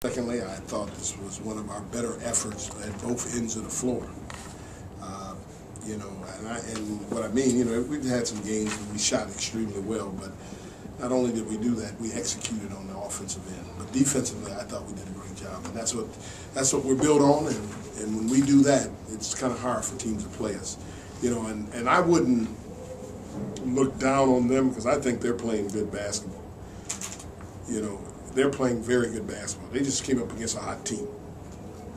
Secondly, I thought this was one of our better efforts at both ends of the floor. And what I mean, we've had some games where we shot extremely well, but not only did we do that, we executed on the offensive end. But defensively, I thought we did a great job, and that's what we're built on. And when we do that, it's kind of hard for teams to play us. And I wouldn't look down on them because I think they're playing good basketball. They're playing very good basketball. They just came up against a hot team.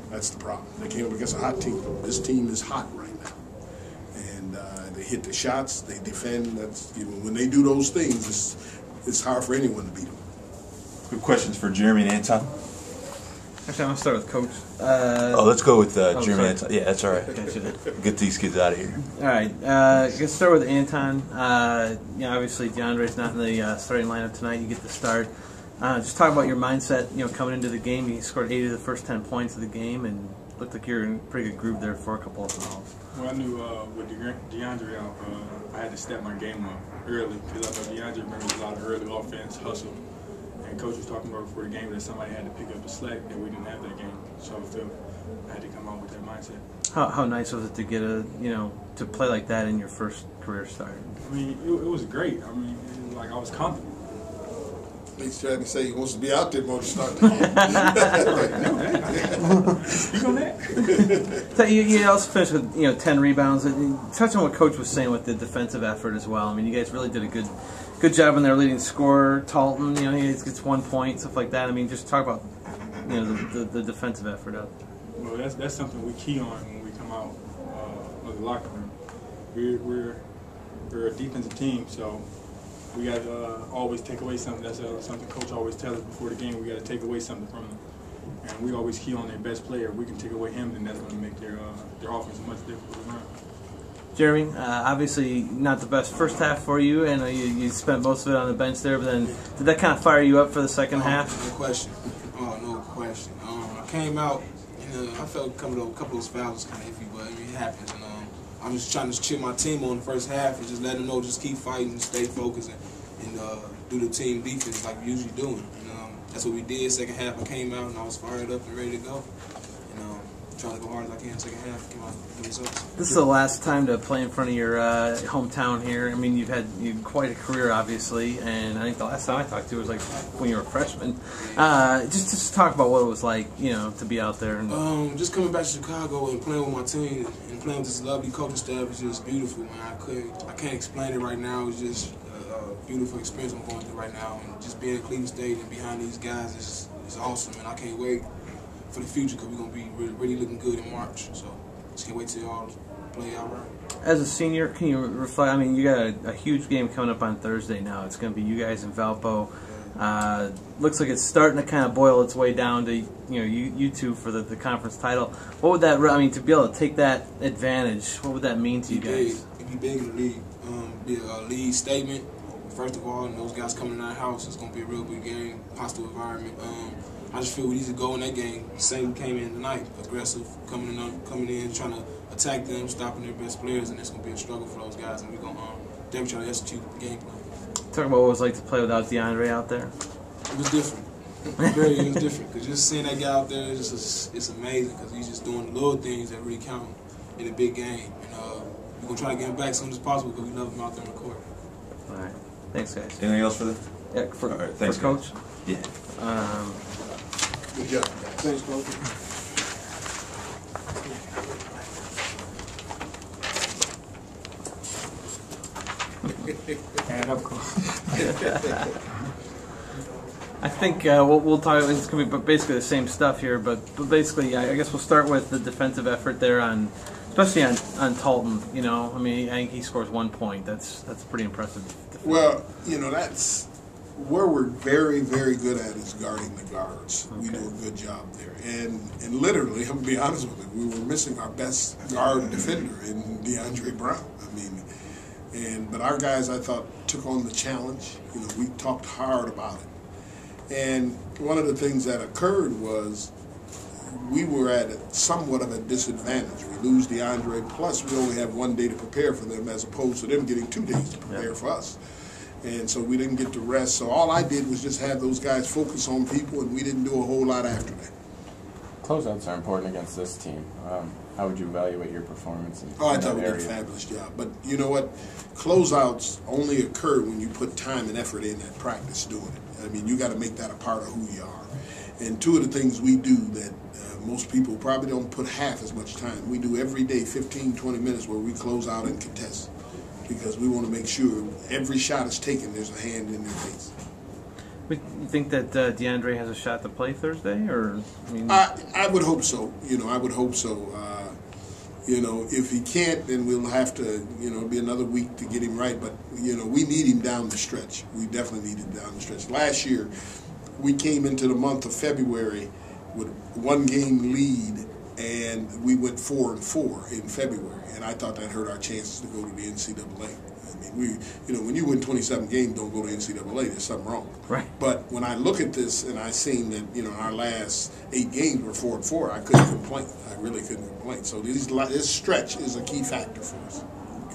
That's the problem. They came up against a hot team. This team is hot right now. And they hit the shots, they defend. That's when they do those things, it's hard for anyone to beat them. Good questions for Jeremy and Anton. Actually, I'm going to start with Coach. Let's go with Jeremy and Anton. Yeah, that's all right. Get these kids out of here. All right. Let's start with Anton. Obviously, DeAndre's not in the starting lineup tonight. You get the start. Just talk about your mindset, coming into the game. You scored 8 of the first 10 points of the game, and looked like you're in a pretty good groove there for a couple of fouls. Well, I knew with DeAndre out, I had to step my game up early because I know DeAndre brings a lot of early offense, hustle. And Coach was talking about before the game that somebody had to pick up the slack that we didn't have that game. So I had to come out with that mindset. How nice was it to get to play like that in your first career start? I mean, it was great. I mean, I was confident. He's trying to say he wants to be out there more to start the game. You know that? So you also finished with 10 rebounds. Touch on what Coach was saying with the defensive effort as well. I mean, you guys really did a good job in their leading scorer, Talton. He gets 1 point, stuff like that. I mean, just talk about the defensive effort out there. Well, that's something we key on when we come out of the locker room. We're a defensive team, so we got to always take away something. That's something Coach always tells us before the game. We got to take away something from them, and we always key on their best player. If we can take away him, then that's going to make their offense much difficult to run. Jeremy, obviously not the best first half for you, and you spent most of it on the bench there. But then, did that kind of fire you up for the second half? No question. No question. I came out, I felt a couple of those fouls was kind of iffy, but it happens. And I'm just trying to cheer my team on the first half and just let them know, just keep fighting, stay focused, and do the team defense like we usually do. And that's what we did. Second half, I came out and I was fired up and ready to go. And trying to go hard as I can second half. Came out with the results. This is the last time to play in front of your hometown here. I mean, you've had quite a career, obviously, and I think the last time I talked to you was like when you were a freshman. Just talk about what it was like, to be out there. And just coming back to Chicago and playing with my team and playing with this lovely coaching staff is just beautiful, man. I can't explain it right now. It's just a beautiful experience I'm going through right now, and just being at Cleveland State and behind these guys is awesome, and I can't wait for the future because we're going to be really looking good in March. So just can't wait till y'all play out right. As a senior, can you reflect? I mean, you got a huge game coming up on Thursday now. It's going to be you guys in Valpo. Looks like it's starting to kind of boil its way down to you two for the conference title. What would that? I mean, to be able to take that advantage, what would that mean to you guys? It'd be big in the league. Be a league statement. First of all, and those guys coming in our house, it's going to be a real big game, hostile environment. I just feel we need to go in that game the same we came in tonight, aggressive, coming in, trying to attack them, stopping their best players, and it's going to be a struggle for those guys, and we're going to definitely try to execute the game plan. Talk about what it was like to play without DeAndre out there. It was different. It was different, because just seeing that guy out there, it's amazing, because he's just doing the little things that really count in a big game. And we're going to try to get him back as soon as possible, because we love him out there on the court. All right. Thanks, guys. Anything else for this? Yeah, all right, thanks, for Coach? Yeah. Good job, guys. Thanks, Coach. I think we'll talk. It's going to be basically the same stuff here, but basically, I guess we'll start with the defensive effort there especially on Talton. I mean, I think he scores 1 point. That's pretty impressive. Well, that's where we're very, very good at is guarding the guards. Okay. We do a good job there. And literally, I'm going to be honest with you, we were missing our best guard defender in DeAndre Brown. But our guys, I thought, took on the challenge. We talked hard about it. And one of the things that occurred was we were at somewhat of a disadvantage. We lose DeAndre, plus we only have 1 day to prepare for them as opposed to them getting 2 days to prepare for us. And so we didn't get to rest. So all I did was just have those guys focus on people, and we didn't do a whole lot after that. Closeouts are important against this team. How would you evaluate your performance in I that thought we did a area? fabulous job. But you know what? Closeouts only occur when you put time and effort in at practice doing it. I mean, you got to make that a part of who you are. And two of the things we do that most people probably don't put half as much time. We do every day 15, 20 minutes where we close out and contest, because we want to make sure every shot is taken, there's a hand in their face. You think that DeAndre has a shot to play Thursday, or I mean, I would hope so. I would hope so. If he can't, then we'll have to. It'll be another week to get him right. But we need him down the stretch. We definitely need him down the stretch. Last year, we came into the month of February with 1 game lead, and we went 4-4 in February, and I thought that hurt our chances to go to the NCAA. I mean, when you win 27 games, don't go to NCAA. There's something wrong. Right. But when I look at this and I seen that our last 8 games were 4-4, I couldn't complain. I really couldn't complain. So this stretch is a key factor for us.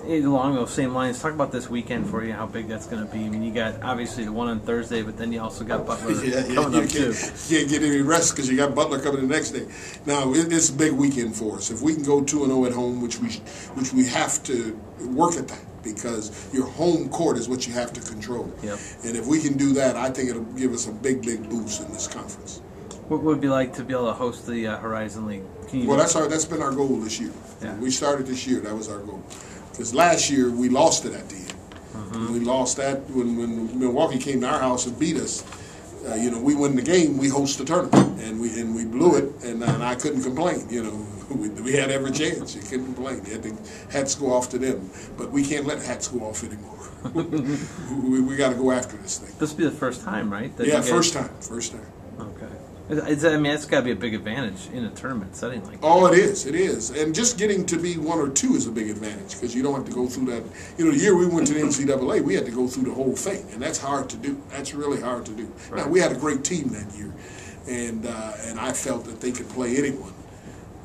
Along those same lines, talk about this weekend for you, how big that's going to be. I mean, you got obviously the one on Thursday, but then you also got Butler coming up too. You can't get any rest because you got Butler coming the next day. Now, it's a big weekend for us. If we can go 2-0 at home, which we have to work at that, because your home court is what you have to control. Yep. And if we can do that, I think it'll give us a big boost in this conference. What would it be like to be able to host the Horizon League? That's been our goal this year. Yeah. We started this year. That was our goal. Because last year we lost it at the end. Mm-hmm. We lost that when Milwaukee came to our house and beat us. We win the game, we host the tournament, and we blew it, and I couldn't complain. We had every chance. You couldn't complain. You had the hats go off to them, but we can't let hats go off anymore. we got to go after this thing. This will be the first time, right? First time. Okay. That's got to be a big advantage in a tournament setting like that. Oh, it is. And just getting to be 1 or 2 is a big advantage, because you don't have to go through that. The year we went to the NCAA, we had to go through the whole thing, and that's hard to do. That's really hard to do. Right. Now, we had a great team that year, and I felt that they could play anyone,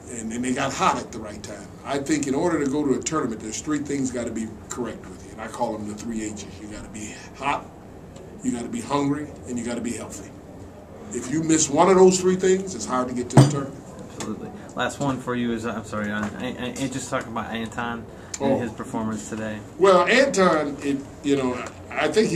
and they got hot at the right time. I think in order to go to a tournament, there's 3 things got to be correct with you, and I call them the 3 H's. You got to be hot, you got to be hungry, and you got to be healthy. If you miss one of those 3 things, it's hard to get to the tournament. Absolutely. Last one for you is, I'm sorry, just talking about Anton and his performance today. Well, Anton, I think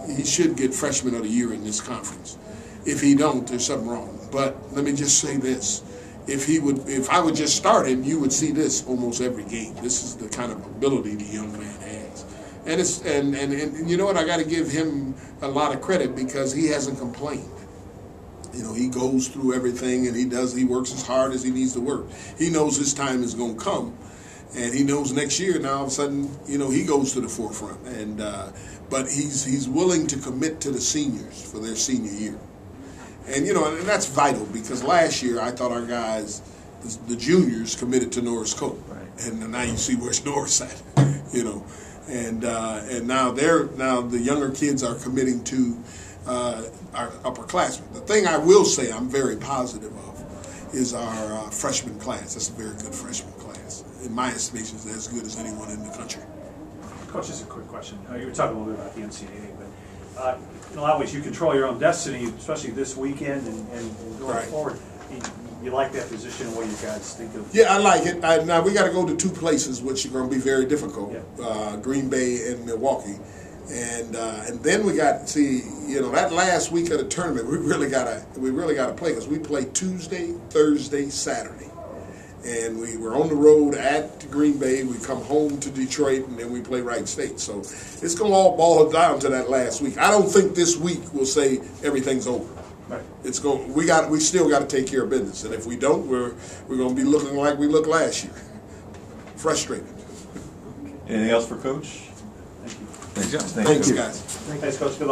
he should get Freshman of the Year in this conference. If he don't, there's something wrong. But let me just say this: if I would just start him, you would see this almost every game. This is the kind of ability the young man has, and you know what? I got to give him a lot of credit, because he hasn't complained. He goes through everything, and he works as hard as he needs to work. He knows his time is going to come, and he knows next year, now all of a sudden, he goes to the forefront. But he's willing to commit to the seniors for their senior year. And, and that's vital, because last year I thought our guys, the juniors, committed to Norris Cole. Right. And now you see where's Norris at, And now the younger kids are committing to our upperclassmen. The thing I will say I'm very positive of is our freshman class. That's a very good freshman class. In my estimation, it's as good as anyone in the country. Coach, just a quick question. You were talking a little bit about the NCAA, but in a lot of ways you control your own destiny, especially this weekend and going forward. You like that position and what you guys think of? Yeah, I like it. Now, we got to go to 2 places, which are going to be very difficult, Green Bay and Milwaukee. And then we got that last week of the tournament, we really gotta play, because we play Tuesday, Thursday, Saturday, and we're on the road at Green Bay. We come home to Detroit, and then we play Wright State. So it's gonna all boil down to that last week. I don't think this week will say everything's over. Right. We still got to take care of business, and if we don't, we're going to be looking like we looked last year, frustrated. Anything else for Coach? Thank you. Thanks, Thanks, guys. Thanks, Coach. Good luck.